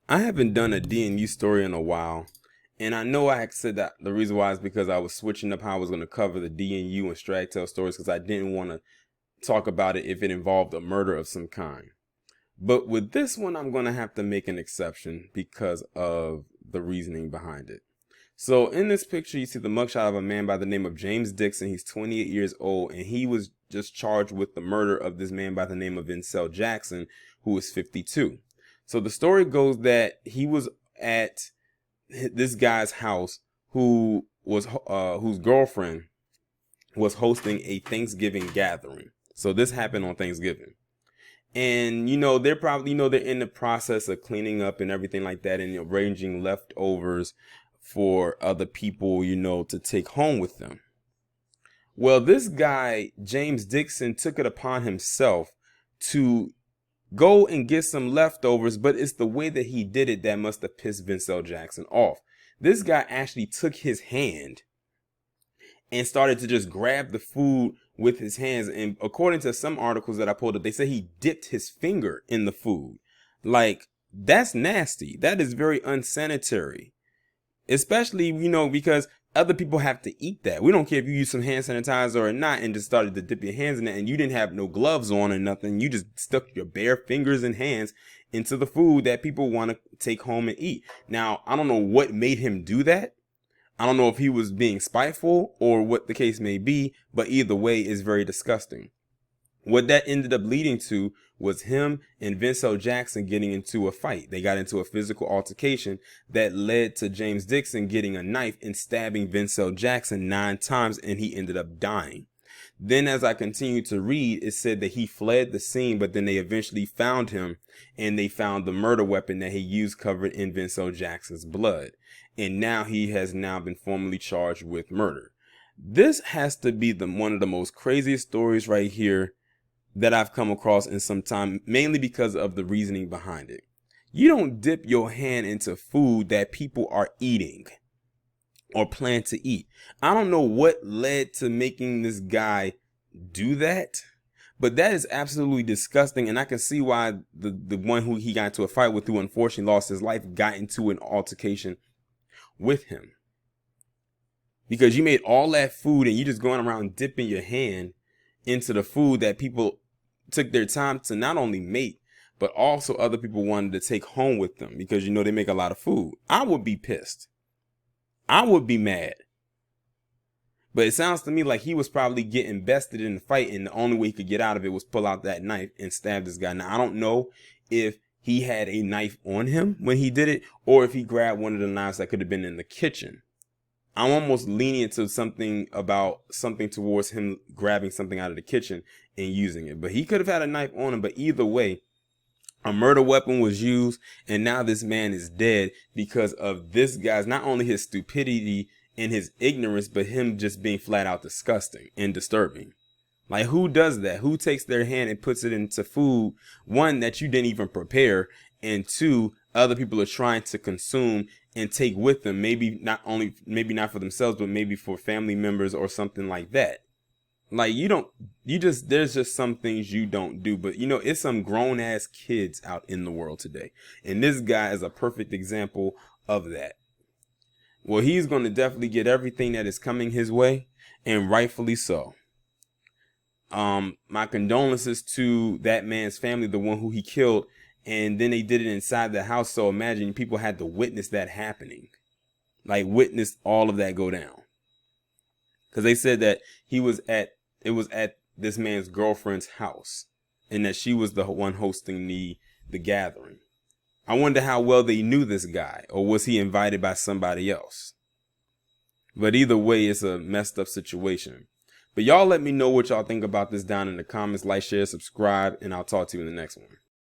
I haven't done a DNU story in a while, and I know I had said that the reason why is because I was switching up how I was going to cover the DNU and Stragtail stories because I didn't want to talk about it if it involved a murder of some kind. But with this one, I'm going to have to make an exception because of the reasoning behind it. So in this picture, you see the mugshot of a man by the name of James Dixon. He's 28 years old, and he was just charged with the murder of this man by the name of Vincel Jackson, who was 52. So the story goes that he was at this guy's house whose girlfriend was hosting a Thanksgiving gathering. So this happened on Thanksgiving. And, they're in the process of cleaning up and everything like that and arranging leftovers for other people, to take home with them. Well, this guy, James Dixon, took it upon himself to go and get some leftovers, but it's the way that he did it that must have pissed Vincel Jackson off. This guy actually took his hand and started to just grab the food with his hands. And according to some articles that I pulled up, they say he dipped his finger in the food. Like, that's nasty. That is very unsanitary. Especially, because other people have to eat that. We don't care if you use some hand sanitizer or not and just started to dip your hands in it and you didn't have no gloves on or nothing. You just stuck your bare fingers and hands into the food that people want to take home and eat. Now, I don't know what made him do that. I don't know if he was being spiteful or what the case may be, but either way is very disgusting. What that ended up leading to was him and Vincel Jackson getting into a fight. They got into a physical altercation that led to James Dixon getting a knife and stabbing Vincel Jackson 9 times, and he ended up dying. Then as I continued to read, it said that he fled the scene, but then they eventually found him and they found the murder weapon that he used covered in Vincel Jackson's blood. And now he has now been formally charged with murder. This has to be one of the most craziest stories right here that I've come across in some time, mainly because of the reasoning behind it. You don't dip your hand into food that people are eating or plan to eat. I don't know what led to making this guy do that, but that is absolutely disgusting. And I can see why the one who he got into a fight with, who unfortunately lost his life, got into an altercation with him. Because you made all that food and you just going around dipping your hand into the food that people took their time to not only make, but also other people wanted to take home with them because, they make a lot of food. I would be pissed. I would be mad. But it sounds to me like he was probably getting bested in the fight, and the only way he could get out of it was pull out that knife and stab this guy. Now, I don't know if he had a knife on him when he did it, or if he grabbed one of the knives that could have been in the kitchen. I'm almost leaning to something towards him grabbing something out of the kitchen and using it. But he could have had a knife on him. But either way, a murder weapon was used, and now this man is dead because of this guy's, not only his stupidity and his ignorance, but him just being flat out disgusting and disturbing. Like, who does that? Who takes their hand and puts it into food, one, that you didn't even prepare, and two, other people are trying to consume and take with them, maybe not for themselves, but maybe for family members or something like that. Like, there's just some things you don't do, but it's some grown ass kids out in the world today. And this guy is a perfect example of that. Well, he's going to definitely get everything that is coming his way, and rightfully so. My condolences to that man's family, the one who he killed, and then they did it inside the house. So imagine people had to witness that happening, like witness all of that go down. Because they said that it was at this man's girlfriend's house, and that she was the one hosting the gathering. I wonder how well they knew this guy, or was he invited by somebody else? But either way, it's a messed up situation. But y'all let me know what y'all think about this down in the comments. Like, share, subscribe, and I'll talk to you in the next one.